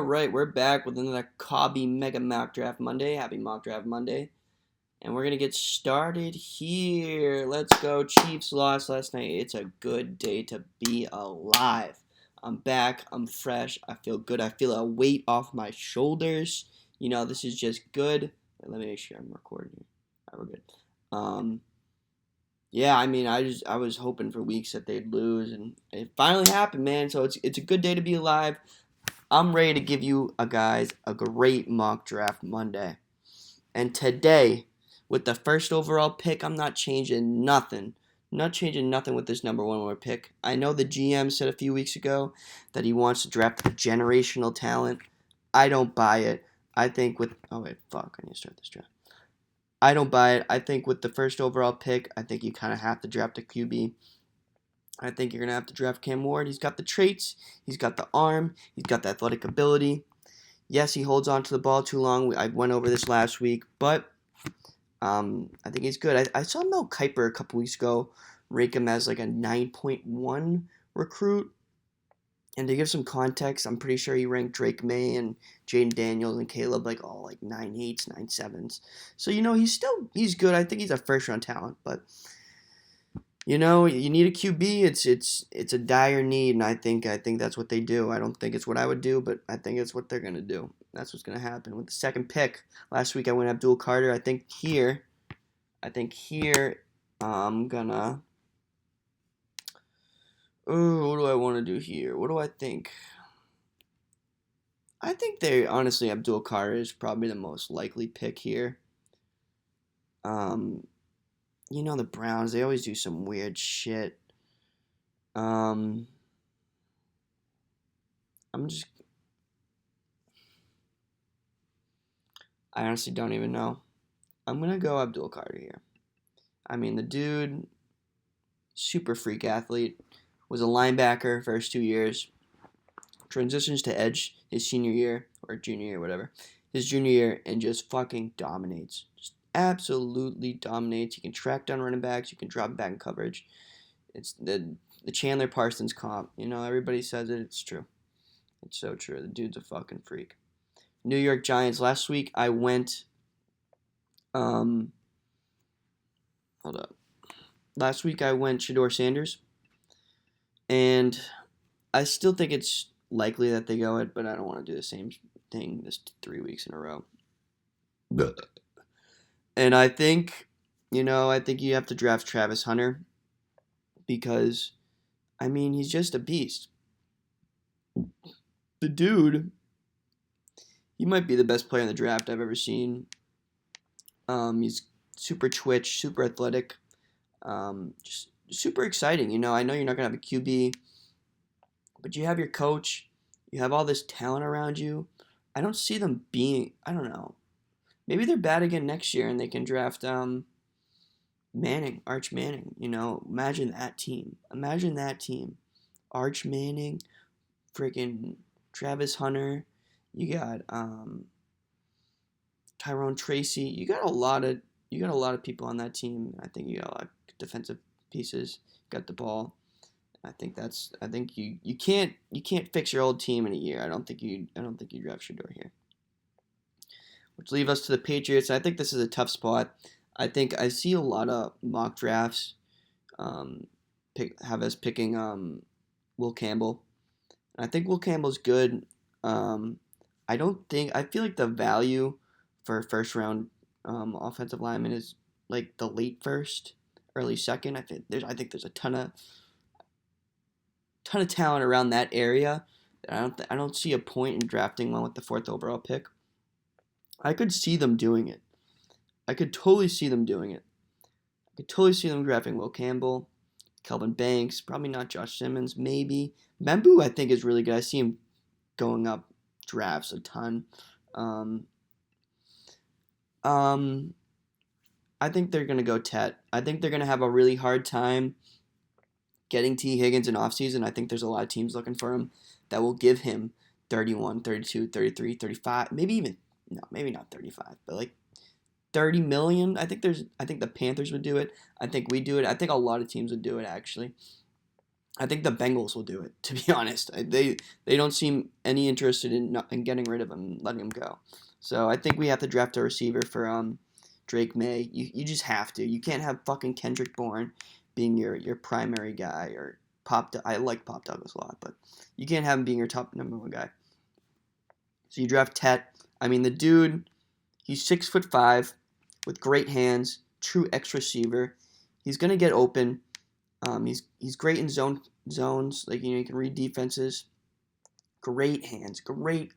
Alright, we're back with another Cobby Mega Mock Draft Monday. Happy Mock Draft Monday. And we're going to get started here. Let's go. Chiefs lost last night. It's a good day to be alive. I'm back. I'm fresh. I feel good. I feel a weight off my shoulders. This is just good. Let me make sure I'm recording here. All right, we're good. Yeah, I was hoping for weeks that they'd lose, and it finally happened, man. So it's a good day to be alive. I'm ready to give you guys a great mock draft Monday. And today, with the first overall pick, I'm not changing nothing. Not changing nothing with this number one overall pick. I know the GM said a few weeks ago that he wants to draft a generational talent. I don't buy it. I think with I need to start this draft. I don't buy it. I think with the first overall pick, I think you kind of have to draft a QB. I think you're going to have to draft Cam Ward. He's got the traits. He's got the arm. He's got the athletic ability. Yes, he holds on to the ball too long. I went over this last week, but I think he's good. I saw Mel Kiper a couple weeks ago rank him as like a 9.1 recruit. And to give some context, I'm pretty sure he ranked Drake May and Jaden Daniels and Caleb like all like 9.8s, 9.7s. So he's good. I think he's a first round talent, but you need a QB. It's a dire need, and I think that's what they do. I don't think it's what I would do, but I think it's what they're gonna do. That's what's gonna happen with the second pick. Last week I went Abdul Carter. I think here, I'm gonna. Oh, what do I want to do here? What do I think? I think honestly Abdul Carter is probably the most likely pick here. The Browns, they always do some weird shit. I'm just. I honestly don't even know. I'm going to go Abdul Carter here. The dude, super freak athlete, was a linebacker first 2 years, transitions to edge his senior year, or junior year, whatever, his junior year, and just fucking dominates. Just absolutely dominates. You can track down running backs. You can drop back in coverage. It's the Chandler Parsons comp. Everybody says it. It's true. It's so true. The dude's a fucking freak. New York Giants. Last week I went. Hold up. Last week I went Shador Sanders, and I still think it's likely that they go it, but I don't want to do the same thing this 3 weeks in a row. And I think you have to draft Travis Hunter because, he's just a beast. The dude, he might be the best player in the draft I've ever seen. He's super twitch, super athletic, just super exciting. I know you're not going to have a QB, but you have your coach. You have all this talent around you. I don't see them being, I don't know. Maybe they're bad again next year and they can draft Manning, Arch Manning. Imagine that team. Arch Manning, freaking Travis Hunter. You got Tyrone Tracy. You got a lot of people on that team. I think you got a lot of defensive pieces. Got the ball. I think you can't fix your old team in a year. I don't think you draft Shador here. Which leaves us to the Patriots. I think this is a tough spot. I think I see a lot of mock drafts have us picking Will Campbell. I think Will Campbell's good. I feel like the value for a first round offensive lineman is like the late first, early second. I think there's a ton of talent around that area. I don't see a point in drafting one with the fourth overall pick. I could see them doing it. I could totally see them doing it. I could totally see them drafting Will Campbell, Kelvin Banks, probably not Josh Simmons, maybe. Membu, I think, is really good. I see him going up drafts a ton. I think they're going to go Tet. I think they're going to have a really hard time getting T. Higgins in offseason. I think there's a lot of teams looking for him that will give him 31, 32, 33, 35, maybe not 35, but like 30 million. I think the Panthers would do it. I think we do it. I think a lot of teams would do it, actually. I think the Bengals will do it, to be honest. They don't seem any interested in getting rid of him, letting him go. So I think we have to draft a receiver for Drake May. You just have to. You can't have fucking Kendrick Bourne being your primary guy, or I like Pop Douglas a lot, but you can't have him being your top number one guy. So you draft Tet. I mean, the dude, he's 6'5", with great hands, true X receiver. He's gonna get open. He's great in zones. Like, you can read defenses. Great hands. Great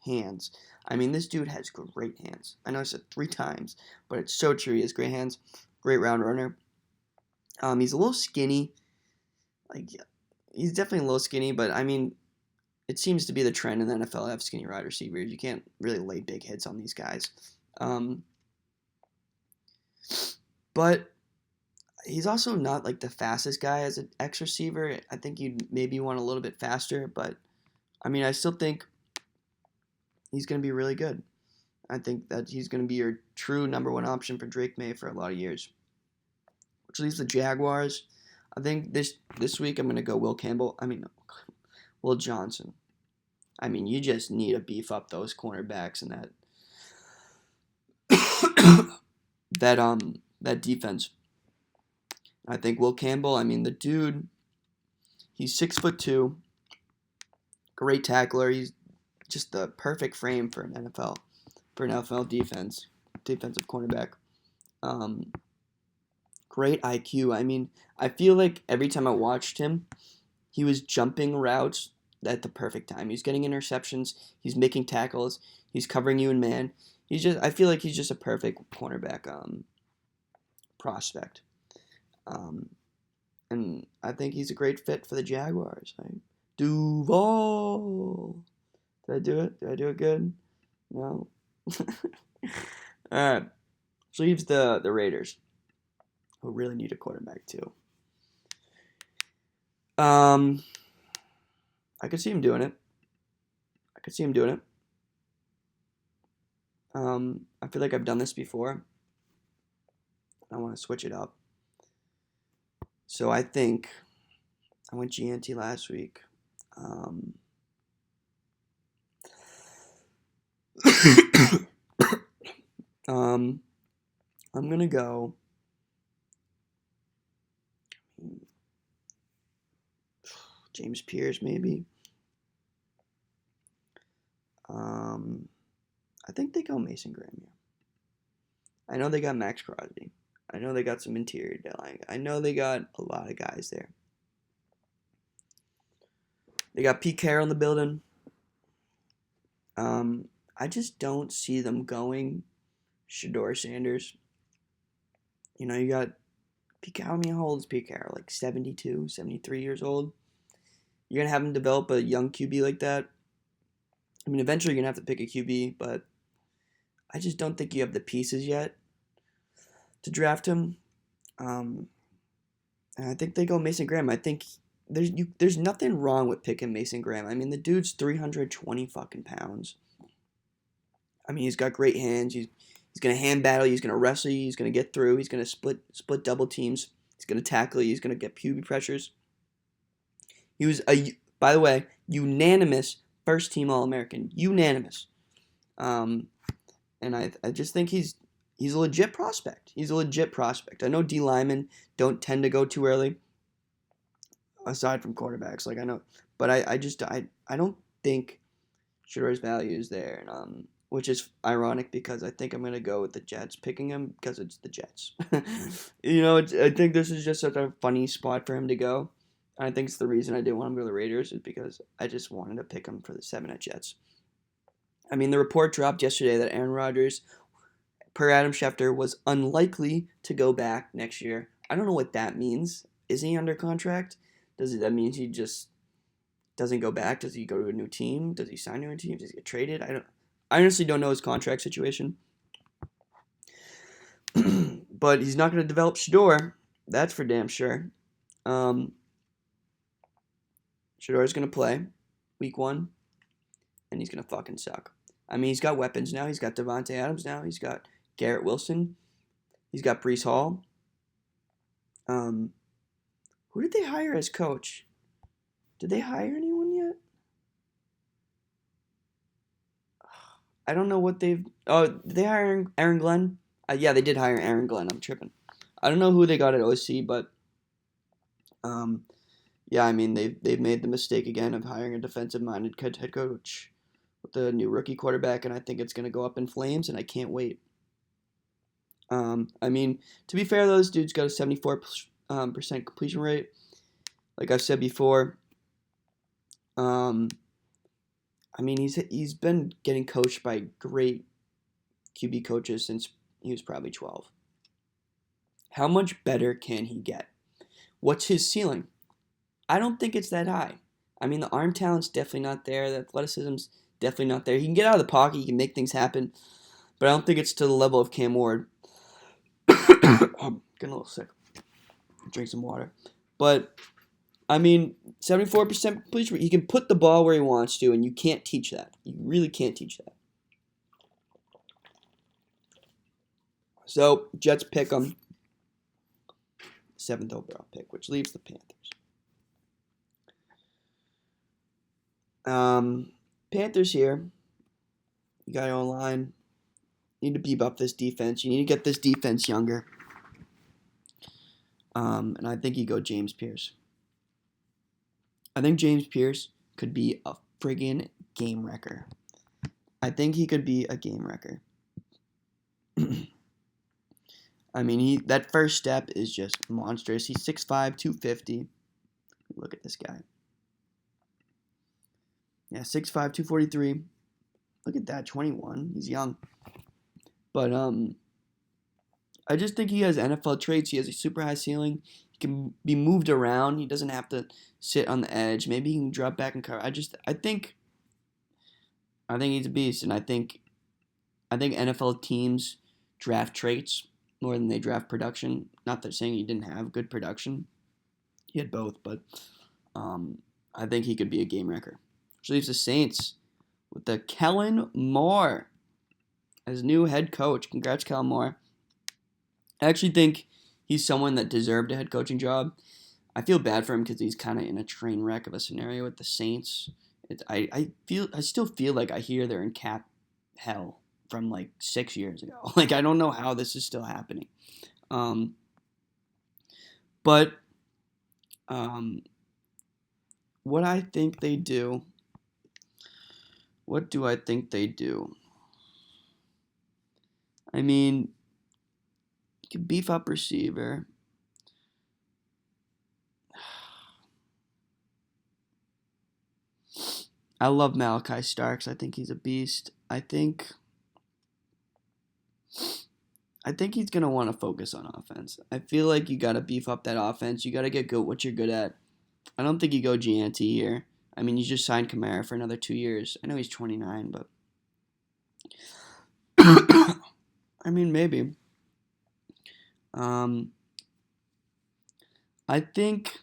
hands. I mean, this dude has great hands. I know I said 3 times, but it's so true. He has great hands. Great round runner. He's a little skinny. Like, he's definitely a little skinny, but I mean, it seems to be the trend in the NFL to have skinny wide receivers. You can't really lay big hits on these guys. But he's also not like the fastest guy as an X receiver. I think you'd maybe want a little bit faster, but I mean, I still think he's going to be really good. I think that he's going to be your true number one option for Drake May for a lot of years. Which leaves the Jaguars. I think this week I'm going to go Will Johnson. I mean, you just need to beef up those cornerbacks and that defense. I think Will Campbell, I mean, the dude, he's 6'2", great tackler. He's just the perfect frame for an NFL defensive cornerback. Great IQ. I mean, I feel like every time I watched him, he was jumping routes at the perfect time. He's getting interceptions. He's making tackles. He's covering you in man. I feel like he's just a perfect cornerback prospect. And I think he's a great fit for the Jaguars. Right? Duval. Did I do it? Did I do it good? No. All right. So leaves the Raiders, who really need a quarterback too. I could see him doing it. I feel like I've done this before. I want to switch it up. So I think I went GNT last week. I'm gonna go James Pierce maybe. I think they go Mason Graham here. I know they got Max Crosby. I know they got some interior line. I know they got a lot of guys there. They got Pete Carroll in the building. I just don't see them going Shedeur Sanders. You know, you got Pete Carroll. I mean, how old is Pete Carroll? Like 72, 73 years old? You're going to have him develop a young QB like that? I mean, eventually you're going to have to pick a QB, but I just don't think you have the pieces yet to draft him. And I think they go Mason Graham. I think there's nothing wrong with picking Mason Graham. I mean, the dude's 320 fucking pounds. I mean, he's got great hands. He's going to hand battle you. He's going to wrestle you. He's going to get through. He's going to split double teams. He's going to tackle you. He's going to get QB pressures. He was, by the way, unanimous first team All-American. Unanimous. And I just think he's a legit prospect. I know D linemen don't tend to go too early, aside from quarterbacks. Like, I know, but I don't think Shedeur's value is there, and which is ironic because I think I'm gonna go with the Jets, picking him because it's the Jets. You know, I think this is just such a funny spot for him to go. I think it's the reason I didn't want him to go to the Raiders is because I just wanted to pick him for the 7 at Jets. I mean, the report dropped yesterday that Aaron Rodgers, per Adam Schefter, was unlikely to go back next year. I don't know what that means. Is he under contract? That mean he just doesn't go back? Does he go to a new team? Does he sign to a new team? Does he get traded? I honestly don't know his contract situation. But he's not going to develop Shedeur. That's for damn sure. Shedeur's going to play week 1, and he's going to fucking suck. I mean, he's got weapons now. He's got Devontae Adams now. He's got Garrett Wilson. He's got Breece Hall. Who did they hire as coach? Did they hire anyone yet? I don't know what they've. Oh, did they hire Aaron Glenn? Yeah, they did hire Aaron Glenn. I'm tripping. I don't know who they got at OC, but yeah, I mean they've made the mistake again of hiring a defensive-minded head coach with the new rookie quarterback, and I think it's going to go up in flames, and I can't wait. I mean, to be fair, those dudes got a 74% completion rate. Like I've said before, I mean he's been getting coached by great QB coaches since he was probably 12. How much better can he get? What's his ceiling? I don't think it's that high. I mean, the arm talent's definitely not there. The athleticism's definitely not there. He can get out of the pocket. He can make things happen. But I don't think it's to the level of Cam Ward. I'm getting a little sick. Drink some water. But, I mean, 74% completion rate. He can put the ball where he wants to, and you can't teach that. You really can't teach that. So, Jets pick him. 7th overall pick, which leaves the Panthers. Panthers here. You got your own line. You need to beef up this defense. You need to get this defense younger. And I think you go James Pierce. I think James Pierce could be a friggin' game wrecker. I think he could be a game wrecker. I mean, that first step is just monstrous. He's 6'5", 250. Look at this guy. Yeah, 6'5", 243. Look at that, 21. He's young. But I just think he has NFL traits. He has a super high ceiling. He can be moved around. He doesn't have to sit on the edge. Maybe he can drop back and cover. I think he's a beast, and I think NFL teams draft traits more than they draft production. Not that saying he didn't have good production. He had both, but I think he could be a game wrecker. Which leaves the Saints with the Kellen Moore as new head coach. Congrats, Kellen Moore. I actually think he's someone that deserved a head coaching job. I feel bad for him because he's kind of in a train wreck of a scenario with the Saints. I still feel like I hear they're in cap hell from like 6 years ago. Like I don't know how this is still happening. But what I think they do. What do I think they do? I mean, you can beef up receiver. I love Malachi Starks. I think he's a beast. I think he's going to want to focus on offense. I feel like you got to beef up that offense. You got to get good what you're good at. I don't think you go Gianti here. I mean, you just signed Kamara for another 2 years. I know he's 29, but I mean, maybe. I think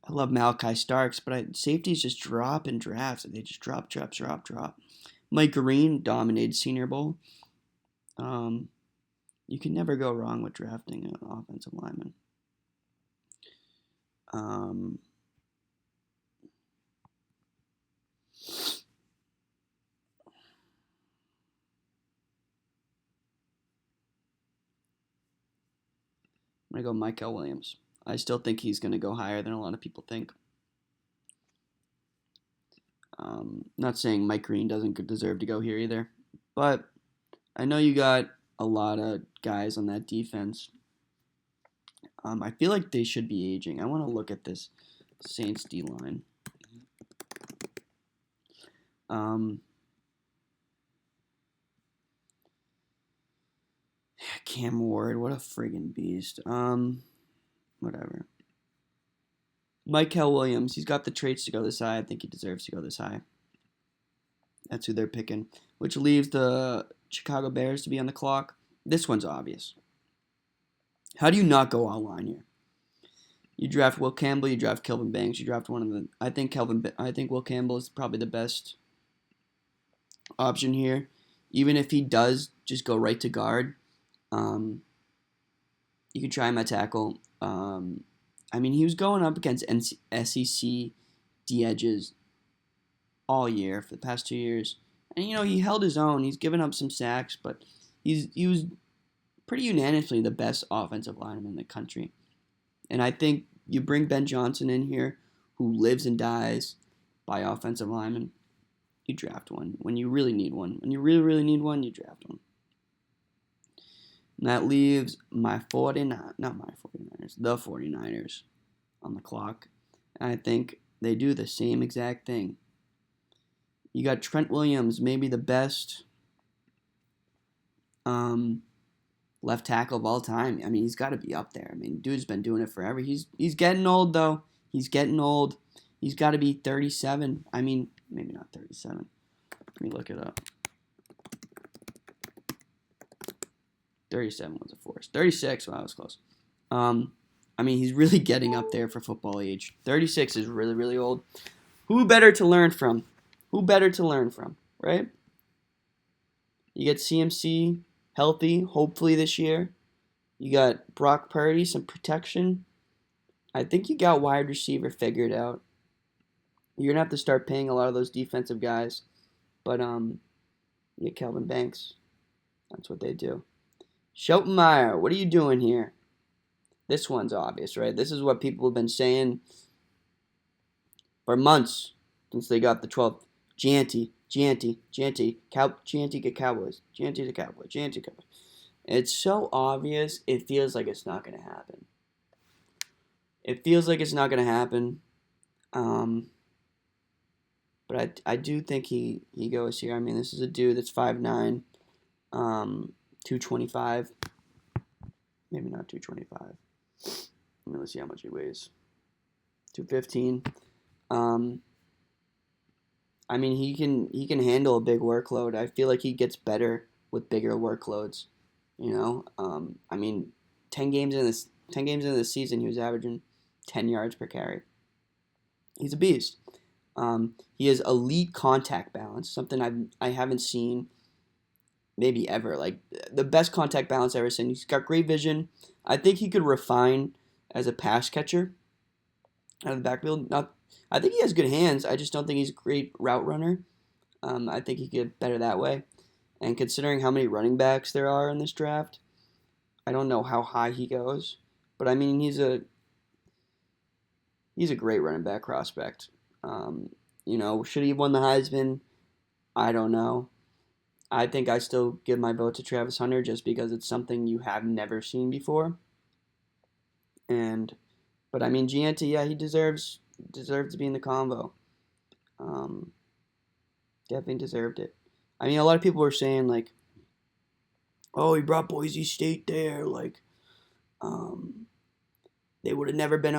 I love Malachi Starks, but safeties just drop in drafts. They just drop. Mike Green dominated Senior Bowl. You can never go wrong with drafting an offensive lineman. I'm going to go Michael Williams. I still think he's going to go higher than a lot of people think. Not saying Mike Green doesn't deserve to go here either. But I know you got a lot of guys on that defense. I feel like they should be aging. I want to look at this Saints D-line. Cam Ward, what a friggin' beast. Whatever. Michael Williams, he's got the traits to go this high. I think he deserves to go this high. That's who they're picking, which leaves the Chicago Bears to be on the clock. This one's obvious. How do you not go all line here? You draft Will Campbell, you draft Kelvin Banks, you draft one of them. I think Will Campbell is probably the best option here. Even if he does just go right to guard, You could try him at tackle. I mean, he was going up against SEC D edges all year for the past 2 years, and he held his own. He's given up some sacks, but he was pretty unanimously the best offensive lineman in the country. And I think you bring Ben Johnson in here, who lives and dies by offensive linemen. You draft one when you really need one. When you really, really need one, you draft one. And that leaves the 49ers on the clock. And I think they do the same exact thing. You got Trent Williams, maybe the best left tackle of all time. I mean, he's got to be up there. I mean, dude's been doing it forever. He's getting old, though. He's getting old. He's got to be 37. I mean, maybe not 37. Let me look it up. 37 was a force. 36, wow, I was close. I mean, he's really getting up there for football age. 36 is really, really old. Who better to learn from? Right? You get CMC healthy, hopefully this year. You got Brock Purdy, some protection. I think you got wide receiver figured out. You're going to have to start paying a lot of those defensive guys. But, you get Kelvin Banks. That's what they do. Schottenmeier, what are you doing here? This one's obvious, right? This is what people have been saying for months since they got the 12th. Gianti, get Cowboys. Gianti to Cowboys. It's so obvious, it feels like it's not going to happen. But I do think he goes here. I mean, this is a dude that's 5'9", 225. Maybe not 225. Let's see how much he weighs. 215. I mean, he can handle a big workload. I feel like he gets better with bigger workloads. I mean, 10 games in this season, he was averaging 10 yards per carry. He's a beast. He has elite contact balance, something I haven't seen maybe ever. Like, the best contact balance I've ever seen. He's got great vision. I think he could refine as a pass catcher out of the backfield. I think he has good hands. I just don't think he's a great route runner. I think he could get better that way. And considering how many running backs there are in this draft, I don't know how high he goes. But I mean, he's a great running back prospect. Should he have won the Heisman? I don't know. I think I still give my vote to Travis Hunter just because it's something you have never seen before. But I mean, Gianti, yeah, he deserves to be in the convo. Definitely deserved it. I mean, a lot of people were saying, like, oh, he brought Boise State there. Like, they would have never been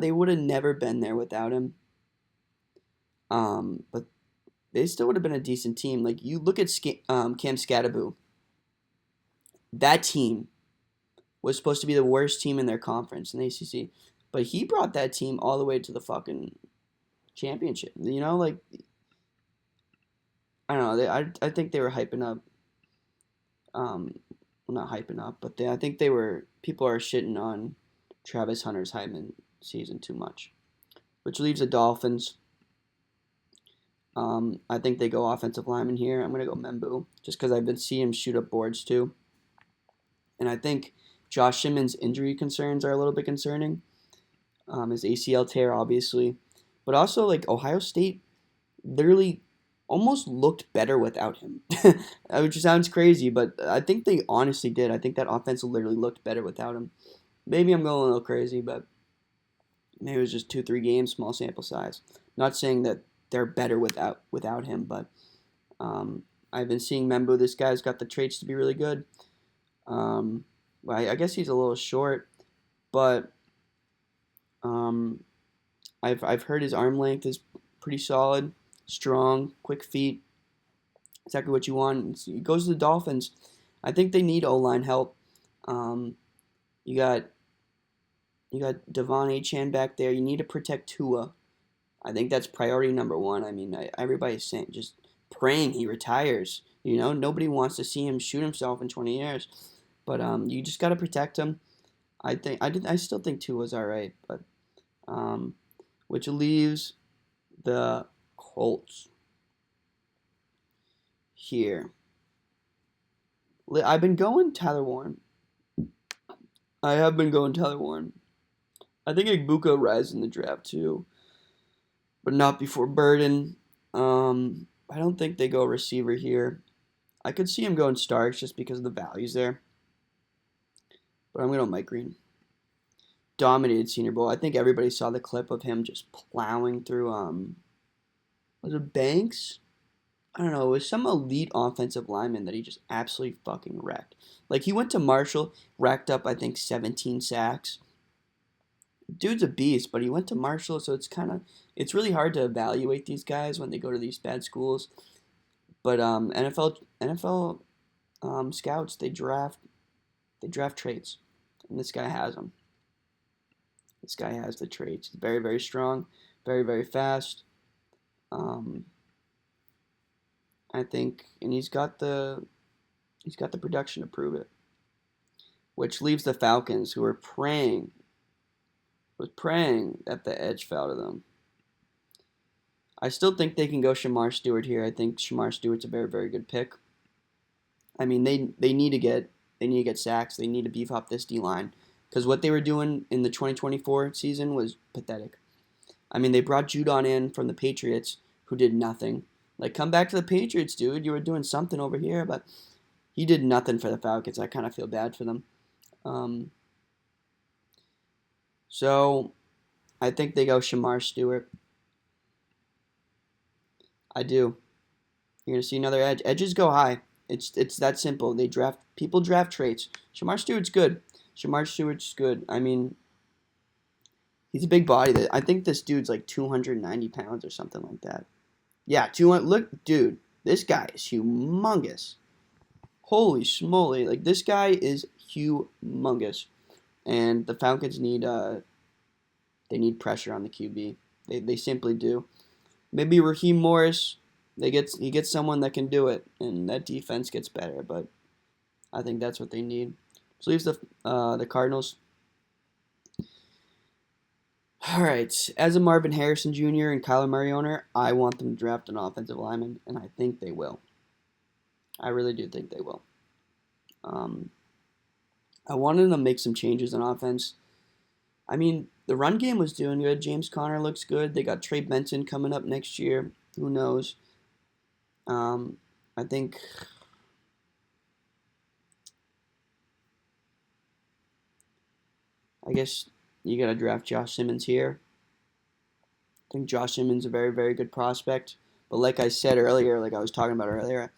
they would have never been there without him. But they still would have been a decent team. Like, you look at Cam Skattebo. That team was supposed to be the worst team in their conference in the ACC. But he brought that team all the way to the fucking championship. Like, I don't know. I think they were hyping up. Well, not hyping up, but I think people are shitting on Travis Hunter's Heisman season too much. Which leaves the Dolphins. I think they go offensive lineman here. I'm going to go Membu, just because I've been seeing him shoot up boards too. And I think Josh Simmons' injury concerns are a little bit concerning. His ACL tear, obviously. But also, like, Ohio State literally almost looked better without him. Which sounds crazy, but I think they honestly did. I think that offense literally looked better without him. Maybe I'm going a little crazy, but maybe it was just 2-3 games, small sample size. Not saying that they're better without him, but I've been seeing Membu. This guy's got the traits to be really good. I guess he's a little short, but I've heard his arm length is pretty solid, strong, quick feet. Exactly what you want. He goes to the Dolphins. I think they need O-line help. You got Devon Achane back there. You need to protect Tua. I think that's priority number one. I mean, everybody's saying, just praying he retires. Nobody wants to see him shoot himself in 20 years. But you just got to protect him. I still think two was all right, but which leaves the Colts here. I've been going Tyler Warren. I have been going Tyler Warren. I think Igbuka rises in the draft too, but not before Burden. I don't think they go receiver here. I could see him going Starks just because of the values there, but I'm going to Mike Green. Dominated Senior Bowl. I think everybody saw the clip of him just plowing through. Was it Banks? I don't know. It was some elite offensive lineman that he just absolutely fucking wrecked. Like he went to Marshall, racked up I think 17 sacks. Dude's a beast, but he went to Marshall, so it's really hard to evaluate these guys when they go to these bad schools. But NFL scouts they draft traits, and this guy has them. This guy has the traits. He's very very strong, very very fast. I think, and he's got the production to prove it. Which leaves the Falcons, who were praying that the edge fell to them. I still think they can go Shamar Stewart here. I think Shamar Stewart's a very very good pick. I mean, they need to get sacks. They need to beef up this D line because what they were doing in the 2024 season was pathetic. I mean, they brought Judon in from the Patriots, who did nothing. Like, come back to the Patriots, dude. You were doing something over here, but he did nothing for the Falcons. I kind of feel bad for them. So I think they go Shamar Stewart. I do. You're gonna see another edge. Edges go high. It's that simple. People draft traits. Shamar Stewart's good. I mean, he's a big body. I think this dude's like 290 pounds or something like that. Yeah, 200. Look, dude, this guy is humongous. Holy smoly! Like this guy is humongous, and the Falcons need pressure on the QB. They simply do. Maybe Raheem Morris. He gets someone that can do it, and that defense gets better. But I think that's what they need. So leaves the Cardinals. All right, as a Marvin Harrison Jr. and Kyler Murray owner, I want them to draft an offensive lineman, and I think they will. I really do think they will. I wanted them to make some changes in offense. I mean, the run game was doing good. James Conner looks good. They got Trey Benson coming up next year. Who knows? I think I guess you got to draft Josh Simmons here. I think Josh Simmons is a very, very good prospect. But like I said earlier, like I was talking about earlier,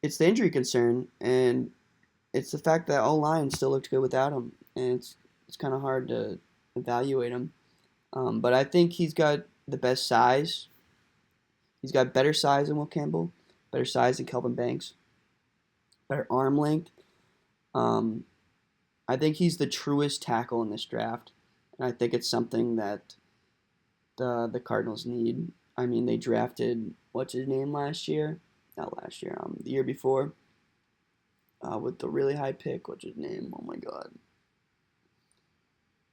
it's the injury concern, and it's the fact that O-line still looked good without him, and it's kind of hard to evaluate him. But I think he's got the best size. He's got better size than Will Campbell, better size than Kelvin Banks, better arm length. I think he's the truest tackle in this draft, and I think it's something that the Cardinals need. I mean, they drafted what's his name last year? Not last year. The year before. With the really high pick. What's his name? Oh my God.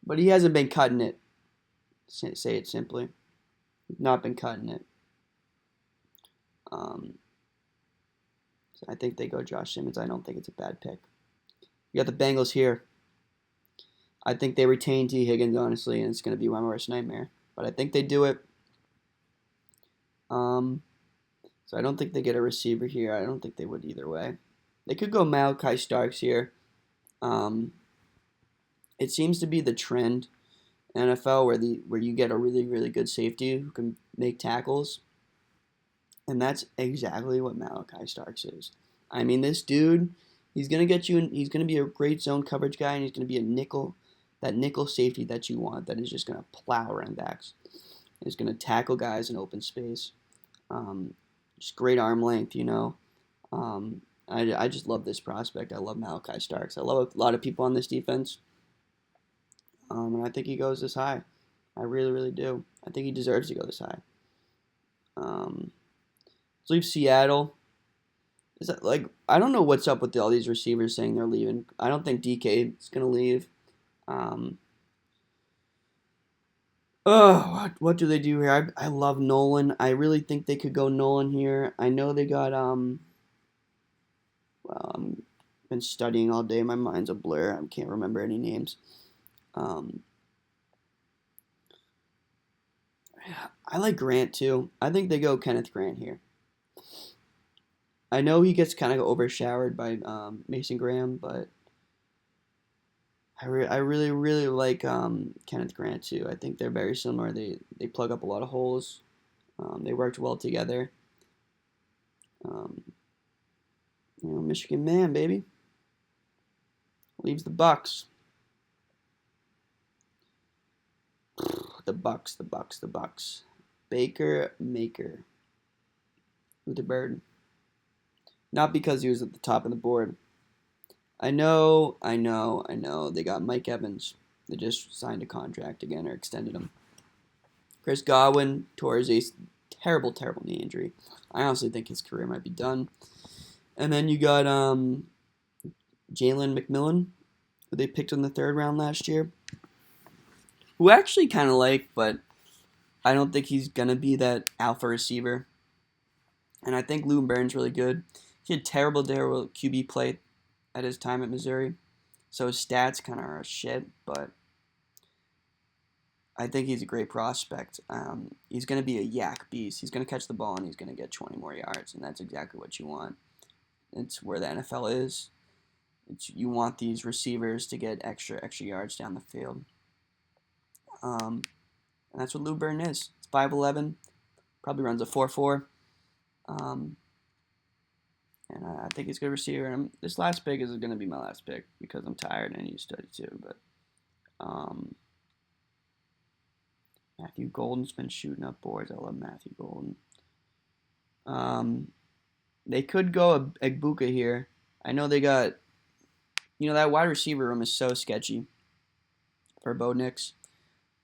But he hasn't been cutting it. Say it simply. He's not been cutting it. So I think they go Josh Simmons. I don't think it's a bad pick. You got the Bengals here. I think they retain T. Higgins, honestly, and it's going to be my worst nightmare. But I think they do it. So I don't think they get a receiver here. I don't think they would either way. They could go Malachi Starks here. It seems to be the trend in NFL where you get a really, really good safety who can make tackles. And that's exactly what Malachi Starks is. I mean, this dude, he's going to get you, he's going to be a great zone coverage guy, and he's going to be that nickel safety that you want, that is just going to plow running backs. He's going to tackle guys in open space. Just great arm length, you know. I just love this prospect. I love Malachi Starks. I love a lot of people on this defense. And I think he goes this high. I really, really do. I think he deserves to go this high. Let's leave Seattle. Is that like I don't know what's up with all these receivers saying they're leaving. I don't think DK is gonna leave. Um, oh, what do they do here? I love Nolan. I really think they could go Nolan here. I know they got well, I'm been studying all day. My mind's a blur. I can't remember any names. Um, I like Grant too. I think they go Kenneth Grant here. I know he gets kind of overshadowed by Mason Graham, but I really really like Kenneth Grant too. I think they're very similar. They plug up a lot of holes. They worked well together. Um, Michigan man, baby, leaves the Bucks. The Bucks, the Bucks, the Bucks. Baker Maker with the bird. Not because he was at the top of the board. I know, I know, I know. They got Mike Evans. They just signed a contract again or extended him. Chris Godwin tore his terrible, terrible knee injury. I honestly think his career might be done. And then you got Jalen McMillan, who they picked in the third round last year, who I actually kind of like, but I don't think he's gonna be that alpha receiver. And I think Lou Burns really good. He had terrible QB play at his time at Missouri, so his stats kind of are shit. But I think he's a great prospect. He's gonna be a yak beast. He's gonna catch the ball and he's gonna get 20 more yards, and that's exactly what you want. It's where the NFL is. You want these receivers to get extra yards down the field. And that's what Lou Burn is. It's 5'11", probably runs a 4.4. And I think he's a good receiver. And this last pick is going to be my last pick because I'm tired and I need to study too. But Matthew Golden's been shooting up boards. I love Matthew Golden. They could go Egbuka here. I know they got, that wide receiver room is so sketchy for Bo Nix.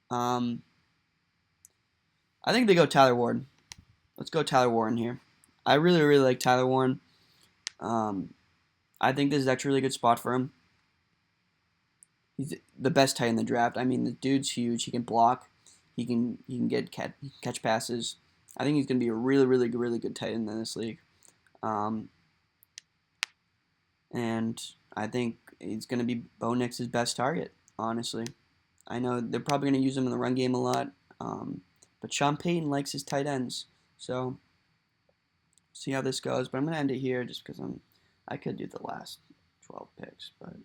I think they go Tyler Warren. Let's go Tyler Warren here. I really, really like Tyler Warren. I think this is actually a really good spot for him. He's the best tight in the draft. I mean, the dude's huge. He can block. He can catch passes. I think he's going to be a really, really, really good tight end in this league. And I think he's going to be Bo Nix's best target, honestly. I know they're probably going to use him in the run game a lot. But Sean Payton likes his tight ends. So, see how this goes. But I'm going to end it here just because I could do the last 12 picks. But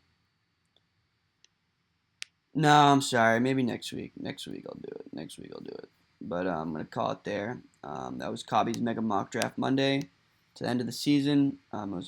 no, I'm sorry. Maybe next week. Next week I'll do it. But I'm going to call it there. That was Cobby's Mega Mock Draft Monday to the end of the season. It was